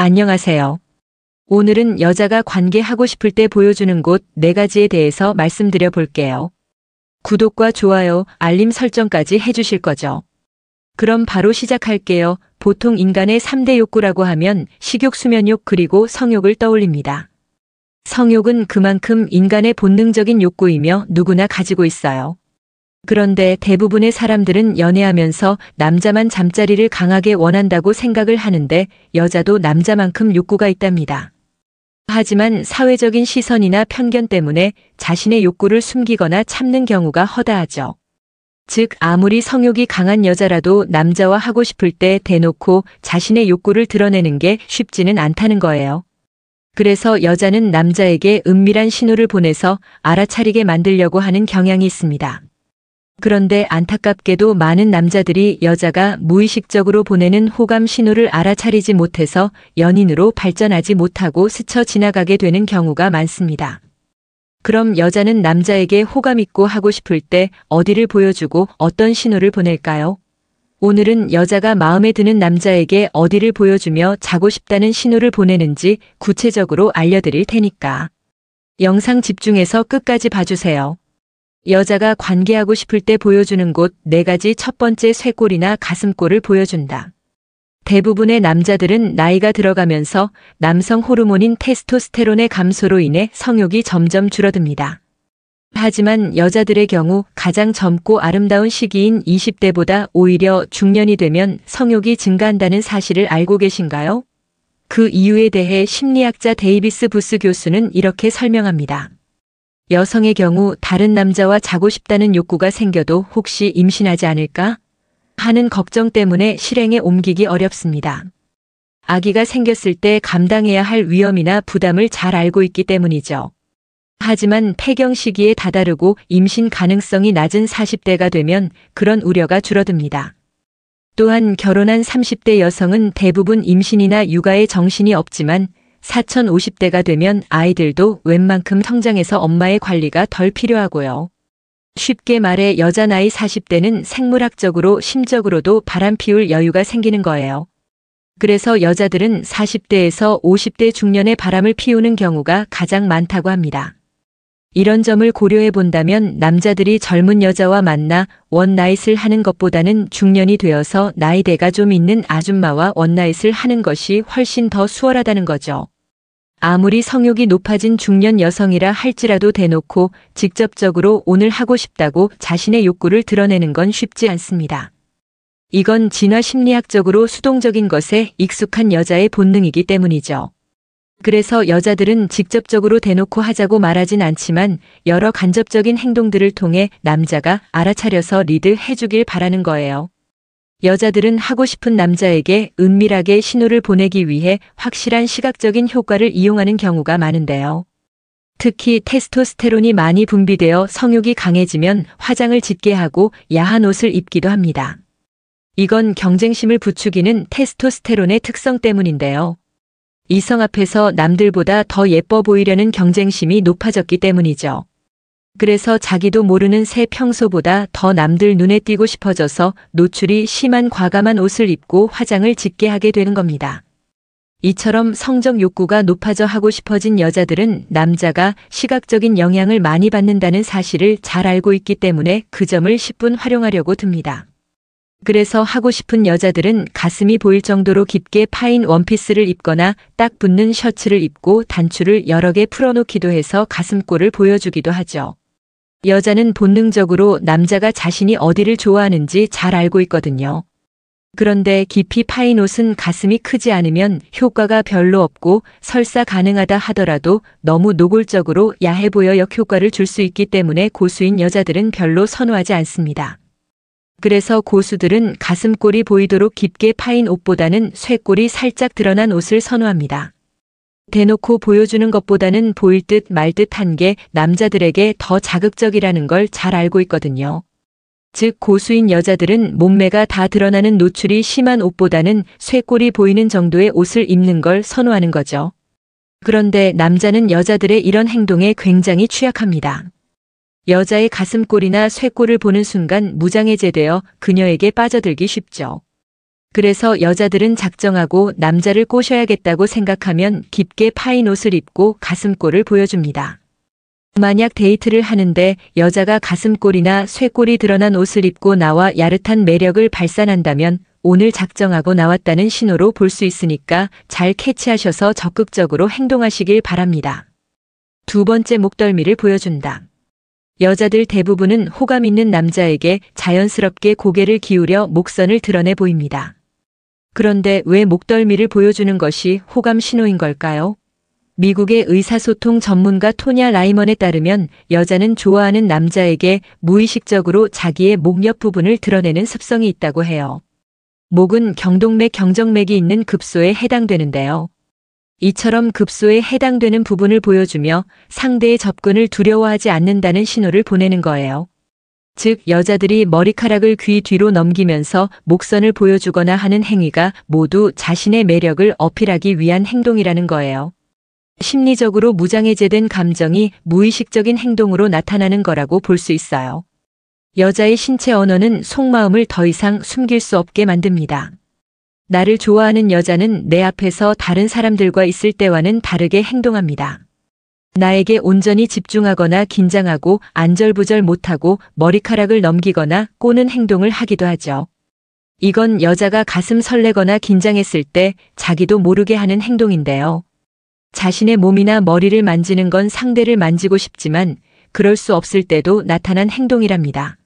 안녕하세요. 오늘은 여자가 관계하고 싶을 때 보여주는 곳 4가지에 대해서 말씀드려 볼게요. 구독과 좋아요, 알림 설정까지 해주실 거죠? 그럼 바로 시작할게요. 보통 인간의 3대 욕구라고 하면 식욕, 수면욕, 그리고 성욕을 떠올립니다. 성욕은 그만큼 인간의 본능적인 욕구이며 누구나 가지고 있어요. 그런데 대부분의 사람들은 연애하면서 남자만 잠자리를 강하게 원한다고 생각을 하는데 여자도 남자만큼 욕구가 있답니다. 하지만 사회적인 시선이나 편견 때문에 자신의 욕구를 숨기거나 참는 경우가 허다하죠. 즉, 아무리 성욕이 강한 여자라도 남자와 하고 싶을 때 대놓고 자신의 욕구를 드러내는 게 쉽지는 않다는 거예요. 그래서 여자는 남자에게 은밀한 신호를 보내서 알아차리게 만들려고 하는 경향이 있습니다. 그런데 안타깝게도 많은 남자들이 여자가 무의식적으로 보내는 호감 신호를 알아차리지 못해서 연인으로 발전하지 못하고 스쳐 지나가게 되는 경우가 많습니다. 그럼 여자는 남자에게 호감 있고 하고 싶을 때 어디를 보여주고 어떤 신호를 보낼까요? 오늘은 여자가 마음에 드는 남자에게 어디를 보여주며 자고 싶다는 신호를 보내는지 구체적으로 알려드릴 테니까 영상 집중해서 끝까지 봐주세요. 여자가 관계하고 싶을 때 보여주는 곳 4가지. 첫 번째, 쇄골이나 가슴골을 보여준다. 대부분의 남자들은 나이가 들어가면서 남성 호르몬인 테스토스테론의 감소로 인해 성욕이 점점 줄어듭니다. 하지만 여자들의 경우 가장 젊고 아름다운 시기인 20대보다 오히려 중년이 되면 성욕이 증가한다는 사실을 알고 계신가요? 그 이유에 대해 심리학자 데이비스 부스 교수는 이렇게 설명합니다. 여성의 경우 다른 남자와 자고 싶다는 욕구가 생겨도 혹시 임신하지 않을까 하는 걱정 때문에 실행에 옮기기 어렵습니다. 아기가 생겼을 때 감당해야 할 위험이나 부담을 잘 알고 있기 때문이죠. 하지만 폐경 시기에 다다르고 임신 가능성이 낮은 40대가 되면 그런 우려가 줄어듭니다. 또한 결혼한 30대 여성은 대부분 임신이나 육아에 정신이 없지만 4050대가 되면 아이들도 웬만큼 성장해서 엄마의 관리가 덜 필요하고요. 쉽게 말해 여자 나이 40대는 생물학적으로 심적으로도 바람 피울 여유가 생기는 거예요. 그래서 여자들은 40대에서 50대 중년에 바람을 피우는 경우가 가장 많다고 합니다. 이런 점을 고려해 본다면 남자들이 젊은 여자와 만나 원나잇을 하는 것보다는 중년이 되어서 나이대가 좀 있는 아줌마와 원나잇을 하는 것이 훨씬 더 수월하다는 거죠. 아무리 성욕이 높아진 중년 여성이라 할지라도 대놓고 직접적으로 오늘 하고 싶다고 자신의 욕구를 드러내는 건 쉽지 않습니다. 이건 진화 심리학적으로 수동적인 것에 익숙한 여자의 본능이기 때문이죠. 그래서 여자들은 직접적으로 대놓고 하자고 말하진 않지만 여러 간접적인 행동들을 통해 남자가 알아차려서 리드 해주길 바라는 거예요. 여자들은 하고 싶은 남자에게 은밀하게 신호를 보내기 위해 확실한 시각적인 효과를 이용하는 경우가 많은데요. 특히 테스토스테론이 많이 분비되어 성욕이 강해지면 화장을 짙게 하고 야한 옷을 입기도 합니다. 이건 경쟁심을 부추기는 테스토스테론의 특성 때문인데요. 이성 앞에서 남들보다 더 예뻐 보이려는 경쟁심이 높아졌기 때문이죠. 그래서 자기도 모르는 새 평소보다 더 남들 눈에 띄고 싶어져서 노출이 심한 과감한 옷을 입고 화장을 짙게 하게 되는 겁니다. 이처럼 성적 욕구가 높아져 하고 싶어진 여자들은 남자가 시각적인 영향을 많이 받는다는 사실을 잘 알고 있기 때문에 그 점을 10분 활용하려고 듭니다. 그래서 하고 싶은 여자들은 가슴이 보일 정도로 깊게 파인 원피스를 입거나 딱 붙는 셔츠를 입고 단추를 여러 개 풀어놓기도 해서 가슴골을 보여주기도 하죠. 여자는 본능적으로 남자가 자신이 어디를 좋아하는지 잘 알고 있거든요. 그런데 깊이 파인 옷은 가슴이 크지 않으면 효과가 별로 없고 설사 가능하다 하더라도 너무 노골적으로 야해 보여 역효과를 줄 수 있기 때문에 고수인 여자들은 별로 선호하지 않습니다. 그래서 고수들은 가슴골이 보이도록 깊게 파인 옷보다는 쇄골이 살짝 드러난 옷을 선호합니다. 대놓고 보여주는 것보다는 보일 듯 말 듯한 게 남자들에게 더 자극적이라는 걸 잘 알고 있거든요. 즉 고수인 여자들은 몸매가 다 드러나는 노출이 심한 옷보다는 쇄골이 보이는 정도의 옷을 입는 걸 선호하는 거죠. 그런데 남자는 여자들의 이런 행동에 굉장히 취약합니다. 여자의 가슴골이나 쇄골을 보는 순간 무장해제되어 그녀에게 빠져들기 쉽죠. 그래서 여자들은 작정하고 남자를 꼬셔야겠다고 생각하면 깊게 파인 옷을 입고 가슴골을 보여줍니다. 만약 데이트를 하는데 여자가 가슴골이나 쇄골이 드러난 옷을 입고 나와 야릇한 매력을 발산한다면 오늘 작정하고 나왔다는 신호로 볼 수 있으니까 잘 캐치하셔서 적극적으로 행동하시길 바랍니다. 두 번째, 목덜미를 보여준다. 여자들 대부분은 호감 있는 남자에게 자연스럽게 고개를 기울여 목선을 드러내 보입니다. 그런데 왜 목덜미를 보여주는 것이 호감 신호인 걸까요? 미국의 의사소통 전문가 토냐 라이먼에 따르면 여자는 좋아하는 남자에게 무의식적으로 자기의 목 옆 부분을 드러내는 습성이 있다고 해요. 목은 경동맥, 경정맥이 있는 급소에 해당되는데요. 이처럼 급소에 해당되는 부분을 보여주며 상대의 접근을 두려워하지 않는다는 신호를 보내는 거예요. 즉, 여자들이 머리카락을 귀 뒤로 넘기면서 목선을 보여주거나 하는 행위가 모두 자신의 매력을 어필하기 위한 행동이라는 거예요. 심리적으로 무장해제된 감정이 무의식적인 행동으로 나타나는 거라고 볼 수 있어요. 여자의 신체 언어는 속마음을 더 이상 숨길 수 없게 만듭니다. 나를 좋아하는 여자는 내 앞에서 다른 사람들과 있을 때와는 다르게 행동합니다. 나에게 온전히 집중하거나 긴장하고 안절부절 못하고 머리카락을 넘기거나 꼬는 행동을 하기도 하죠. 이건 여자가 가슴 설레거나 긴장했을 때 자기도 모르게 하는 행동인데요. 자신의 몸이나 머리를 만지는 건 상대를 만지고 싶지만 그럴 수 없을 때도 나타난 행동이랍니다.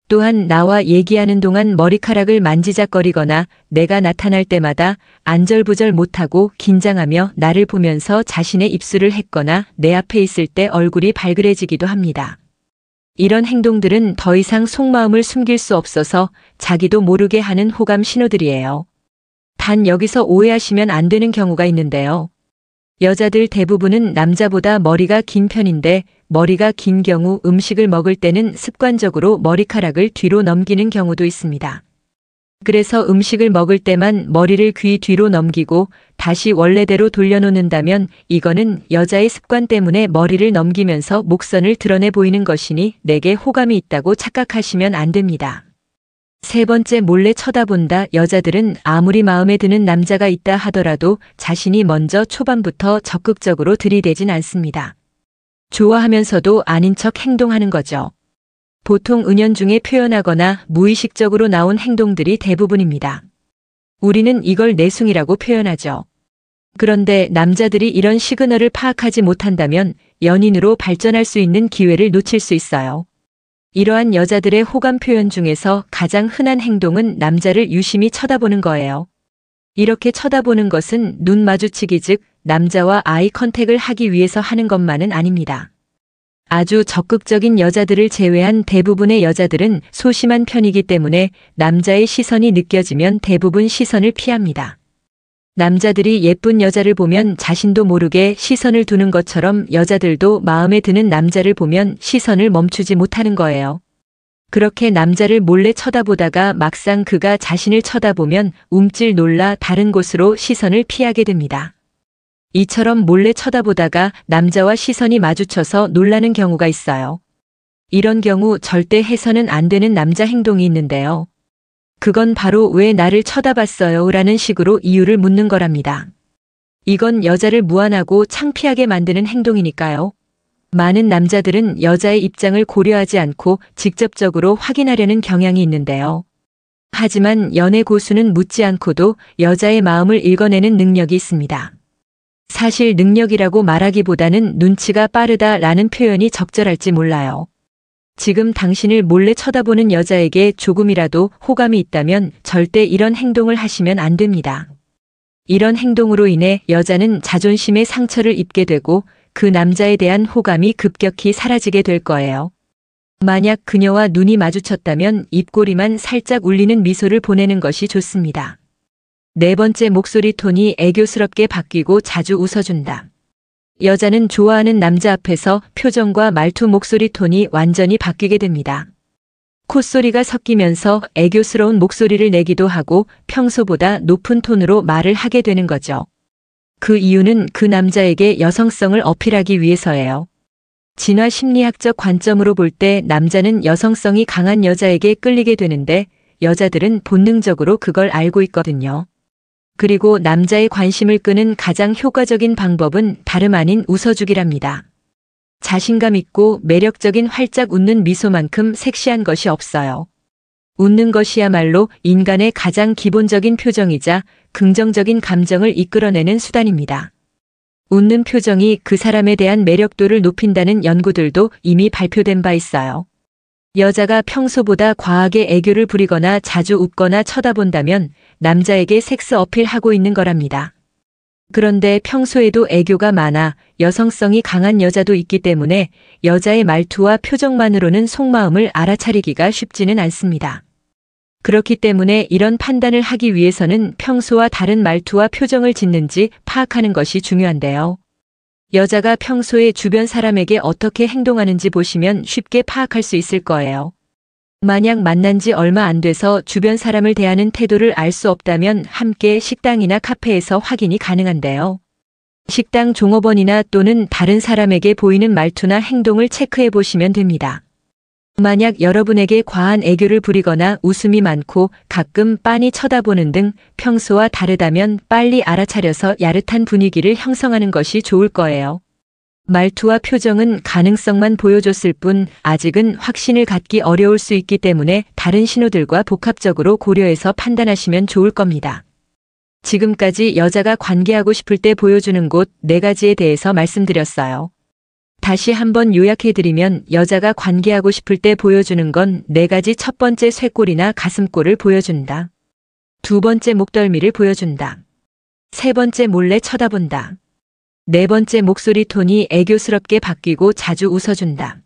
또한 나와 얘기하는 동안 머리카락을 만지작거리거나 내가 나타날 때마다 안절부절 못하고 긴장하며 나를 보면서 자신의 입술을 했거나 내 앞에 있을 때 얼굴이 발그레지기도 합니다. 이런 행동들은 더 이상 속마음을 숨길 수 없어서 자기도 모르게 하는 호감 신호들이에요. 단 여기서 오해하시면 안 되는 경우가 있는데요. 여자들 대부분은 남자보다 머리가 긴 편인데 머리가 긴 경우 음식을 먹을 때는 습관적으로 머리카락을 뒤로 넘기는 경우도 있습니다. 그래서 음식을 먹을 때만 머리를 귀 뒤로 넘기고 다시 원래대로 돌려놓는다면 이거는 여자의 습관 때문에 머리를 넘기면서 목선을 드러내 보이는 것이니 내게 호감이 있다고 착각하시면 안 됩니다. 세 번째, 몰래 쳐다본다. 여자들은 아무리 마음에 드는 남자가 있다 하더라도 자신이 먼저 초반부터 적극적으로 들이대진 않습니다. 좋아하면서도 아닌 척 행동하는 거죠. 보통 은연중에 표현하거나 무의식적으로 나온 행동들이 대부분입니다. 우리는 이걸 내숭이라고 표현하죠. 그런데 남자들이 이런 시그널을 파악하지 못한다면 연인으로 발전할 수 있는 기회를 놓칠 수 있어요. 이러한 여자들의 호감 표현 중에서 가장 흔한 행동은 남자를 유심히 쳐다보는 거예요. 이렇게 쳐다보는 것은 눈 마주치기, 즉 남자와 아이 컨택을 하기 위해서 하는 것만은 아닙니다. 아주 적극적인 여자들을 제외한 대부분의 여자들은 소심한 편이기 때문에 남자의 시선이 느껴지면 대부분 시선을 피합니다. 남자들이 예쁜 여자를 보면 자신도 모르게 시선을 두는 것처럼 여자들도 마음에 드는 남자를 보면 시선을 멈추지 못하는 거예요. 그렇게 남자를 몰래 쳐다보다가 막상 그가 자신을 쳐다보면 움찔 놀라 다른 곳으로 시선을 피하게 됩니다. 이처럼 몰래 쳐다보다가 남자와 시선이 마주쳐서 놀라는 경우가 있어요. 이런 경우 절대 해서는 안 되는 남자 행동이 있는데요. 그건 바로 왜 나를 쳐다봤어요? 라는 식으로 이유를 묻는 거랍니다. 이건 여자를 무안하고 창피하게 만드는 행동이니까요. 많은 남자들은 여자의 입장을 고려하지 않고 직접적으로 확인하려는 경향이 있는데요. 하지만 연애 고수는 묻지 않고도 여자의 마음을 읽어내는 능력이 있습니다. 사실 능력이라고 말하기보다는 눈치가 빠르다라는 표현이 적절할지 몰라요. 지금 당신을 몰래 쳐다보는 여자에게 조금이라도 호감이 있다면 절대 이런 행동을 하시면 안 됩니다. 이런 행동으로 인해 여자는 자존심에 상처를 입게 되고 그 남자에 대한 호감이 급격히 사라지게 될 거예요. 만약 그녀와 눈이 마주쳤다면 입꼬리만 살짝 울리는 미소를 보내는 것이 좋습니다. 네 번째, 목소리 톤이 애교스럽게 바뀌고 자주 웃어준다. 여자는 좋아하는 남자 앞에서 표정과 말투, 목소리 톤이 완전히 바뀌게 됩니다. 콧소리가 섞이면서 애교스러운 목소리를 내기도 하고 평소보다 높은 톤으로 말을 하게 되는 거죠. 그 이유는 그 남자에게 여성성을 어필하기 위해서예요. 진화 심리학적 관점으로 볼 때 남자는 여성성이 강한 여자에게 끌리게 되는데 여자들은 본능적으로 그걸 알고 있거든요. 그리고 남자의 관심을 끄는 가장 효과적인 방법은 다름 아닌 웃어주기랍니다. 자신감 있고 매력적인 활짝 웃는 미소만큼 섹시한 것이 없어요. 웃는 것이야말로 인간의 가장 기본적인 표정이자 긍정적인 감정을 이끌어내는 수단입니다. 웃는 표정이 그 사람에 대한 매력도를 높인다는 연구들도 이미 발표된 바 있어요. 여자가 평소보다 과하게 애교를 부리거나 자주 웃거나 쳐다본다면 남자에게 섹스 어필하고 있는 거랍니다. 그런데 평소에도 애교가 많아 여성성이 강한 여자도 있기 때문에 여자의 말투와 표정만으로는 속마음을 알아차리기가 쉽지는 않습니다. 그렇기 때문에 이런 판단을 하기 위해서는 평소와 다른 말투와 표정을 짓는지 파악하는 것이 중요한데요. 여자가 평소에 주변 사람에게 어떻게 행동하는지 보시면 쉽게 파악할 수 있을 거예요. 만약 만난 지 얼마 안 돼서 주변 사람을 대하는 태도를 알 수 없다면 함께 식당이나 카페에서 확인이 가능한데요. 식당 종업원이나 또는 다른 사람에게 보이는 말투나 행동을 체크해 보시면 됩니다. 만약 여러분에게 과한 애교를 부리거나 웃음이 많고 가끔 빤히 쳐다보는 등 평소와 다르다면 빨리 알아차려서 야릇한 분위기를 형성하는 것이 좋을 거예요. 말투와 표정은 가능성만 보여줬을 뿐 아직은 확신을 갖기 어려울 수 있기 때문에 다른 신호들과 복합적으로 고려해서 판단하시면 좋을 겁니다. 지금까지 여자가 관계하고 싶을 때 보여주는 곳 4가지에 대해서 말씀드렸어요. 다시 한번 요약해드리면 여자가 관계하고 싶을 때 보여주는 건 4가지. 첫 번째, 쇄골이나 가슴골을 보여준다. 두 번째, 목덜미를 보여준다. 세 번째, 몰래 쳐다본다. 네 번째, 목소리 톤이 애교스럽게 바뀌고 자주 웃어준다.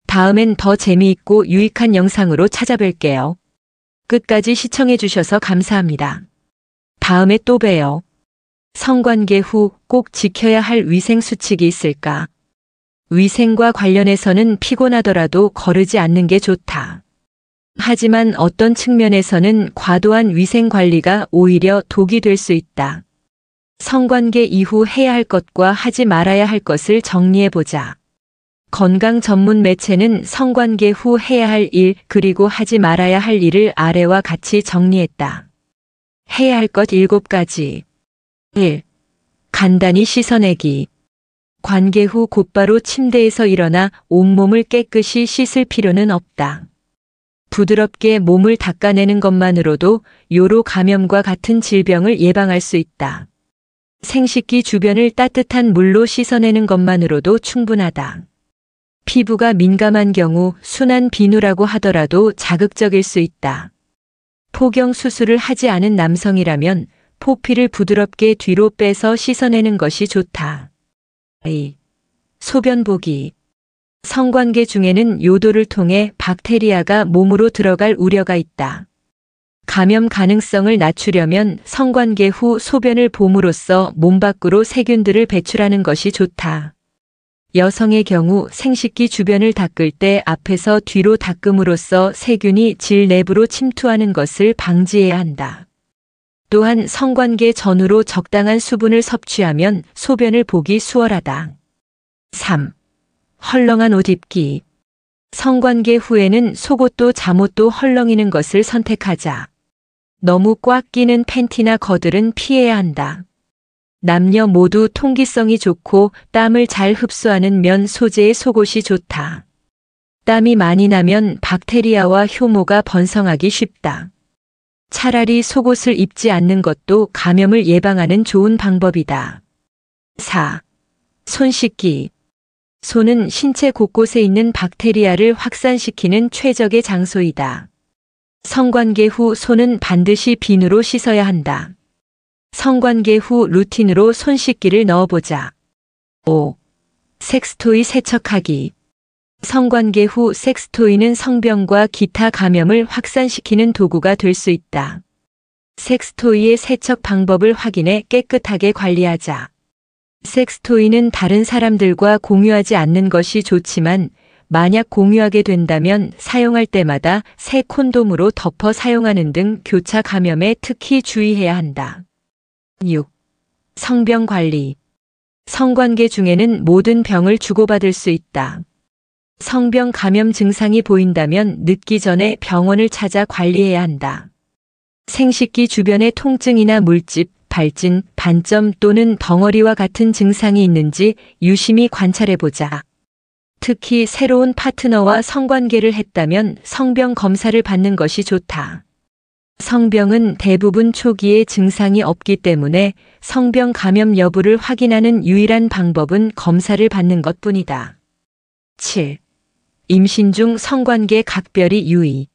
다음엔 더 재미있고 유익한 영상으로 찾아뵐게요. 끝까지 시청해주셔서 감사합니다. 다음에 또 봬요. 성관계 후 꼭 지켜야 할 위생 수칙이 있을까? 위생과 관련해서는 피곤하더라도 거르지 않는 게 좋다. 하지만 어떤 측면에서는 과도한 위생 관리가 오히려 독이 될 수 있다. 성관계 이후 해야 할 것과 하지 말아야 할 것을 정리해보자. 건강 전문 매체는 성관계 후 해야 할 일 그리고 하지 말아야 할 일을 아래와 같이 정리했다. 해야 할 것 7가지. 1. 간단히 씻어내기. 관계 후 곧바로 침대에서 일어나 온몸을 깨끗이 씻을 필요는 없다. 부드럽게 몸을 닦아내는 것만으로도 요로 감염과 같은 질병을 예방할 수 있다. 생식기 주변을 따뜻한 물로 씻어내는 것만으로도 충분하다. 피부가 민감한 경우 순한 비누라고 하더라도 자극적일 수 있다. 포경 수술을 하지 않은 남성이라면 포피를 부드럽게 뒤로 빼서 씻어내는 것이 좋다. 2. 소변 보기. 성관계 중에는 요도를 통해 박테리아가 몸으로 들어갈 우려가 있다. 감염 가능성을 낮추려면 성관계 후 소변을 봄으로써 몸 밖으로 세균들을 배출하는 것이 좋다. 여성의 경우 생식기 주변을 닦을 때 앞에서 뒤로 닦음으로써 세균이 질 내부로 침투하는 것을 방지해야 한다. 또한 성관계 전후로 적당한 수분을 섭취하면 소변을 보기 수월하다. 3. 헐렁한 옷 입기. 성관계 후에는 속옷도 잠옷도 헐렁이는 것을 선택하자. 너무 꽉 끼는 팬티나 겉들은 피해야 한다. 남녀 모두 통기성이 좋고 땀을 잘 흡수하는 면 소재의 속옷이 좋다. 땀이 많이 나면 박테리아와 효모가 번성하기 쉽다. 차라리 속옷을 입지 않는 것도 감염을 예방하는 좋은 방법이다. 4. 손 씻기. 손은 신체 곳곳에 있는 박테리아를 확산시키는 최적의 장소이다. 성관계 후 손은 반드시 비누로 씻어야 한다. 성관계 후 루틴으로 손 씻기를 넣어보자. 5. 섹스토이 세척하기. 성관계 후 섹스토이는 성병과 기타 감염을 확산시키는 도구가 될 수 있다. 섹스토이의 세척 방법을 확인해 깨끗하게 관리하자. 섹스토이는 다른 사람들과 공유하지 않는 것이 좋지만 만약 공유하게 된다면 사용할 때마다 새 콘돔으로 덮어 사용하는 등 교차 감염에 특히 주의해야 한다. 6. 성병 관리. 성관계 중에는 모든 병을 주고받을 수 있다. 성병 감염 증상이 보인다면 늦기 전에 병원을 찾아 관리해야 한다. 생식기 주변의 통증이나 물집, 발진, 반점 또는 덩어리와 같은 증상이 있는지 유심히 관찰해보자. 특히 새로운 파트너와 성관계를 했다면 성병 검사를 받는 것이 좋다. 성병은 대부분 초기에 증상이 없기 때문에 성병 감염 여부를 확인하는 유일한 방법은 검사를 받는 것뿐이다. 7. 임신 중 성관계 각별히 유의.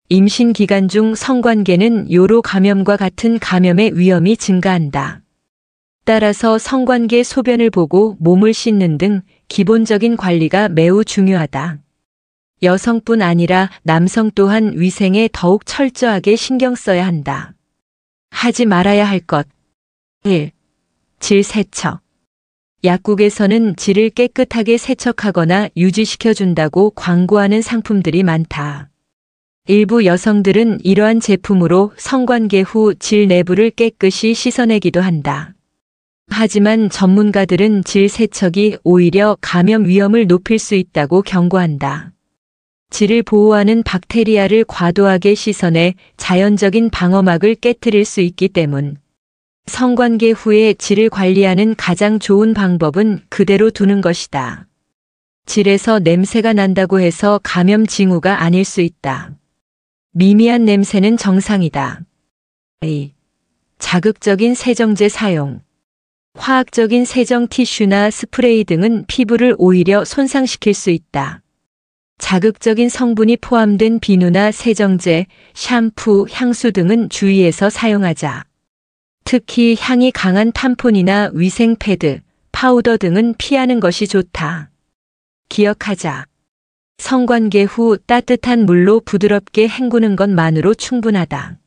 임신 기간 중 성관계는 요로 감염과 같은 감염의 위험이 증가한다. 따라서 성관계 소변을 보고 몸을 씻는 등 기본적인 관리가 매우 중요하다. 여성뿐 아니라 남성 또한 위생에 더욱 철저하게 신경 써야 한다. 하지 말아야 할 것. 1. 질 세척. 약국에서는 질을 깨끗하게 세척하거나 유지시켜준다고 광고하는 상품들이 많다. 일부 여성들은 이러한 제품으로 성관계 후 질 내부를 깨끗이 씻어내기도 한다. 하지만 전문가들은 질 세척이 오히려 감염 위험을 높일 수 있다고 경고한다. 질을 보호하는 박테리아를 과도하게 씻어내 자연적인 방어막을 깨뜨릴 수 있기 때문. 성관계 후에 질을 관리하는 가장 좋은 방법은 그대로 두는 것이다. 질에서 냄새가 난다고 해서 감염 징후가 아닐 수 있다. 미미한 냄새는 정상이다. 2. 자극적인 세정제 사용. 화학적인 세정 티슈나 스프레이 등은 피부를 오히려 손상시킬 수 있다. 자극적인 성분이 포함된 비누나 세정제, 샴푸, 향수 등은 주의해서 사용하자. 특히 향이 강한 탐폰이나 위생 패드, 파우더 등은 피하는 것이 좋다. 기억하자. 성관계 후 따뜻한 물로 부드럽게 헹구는 것만으로 충분하다.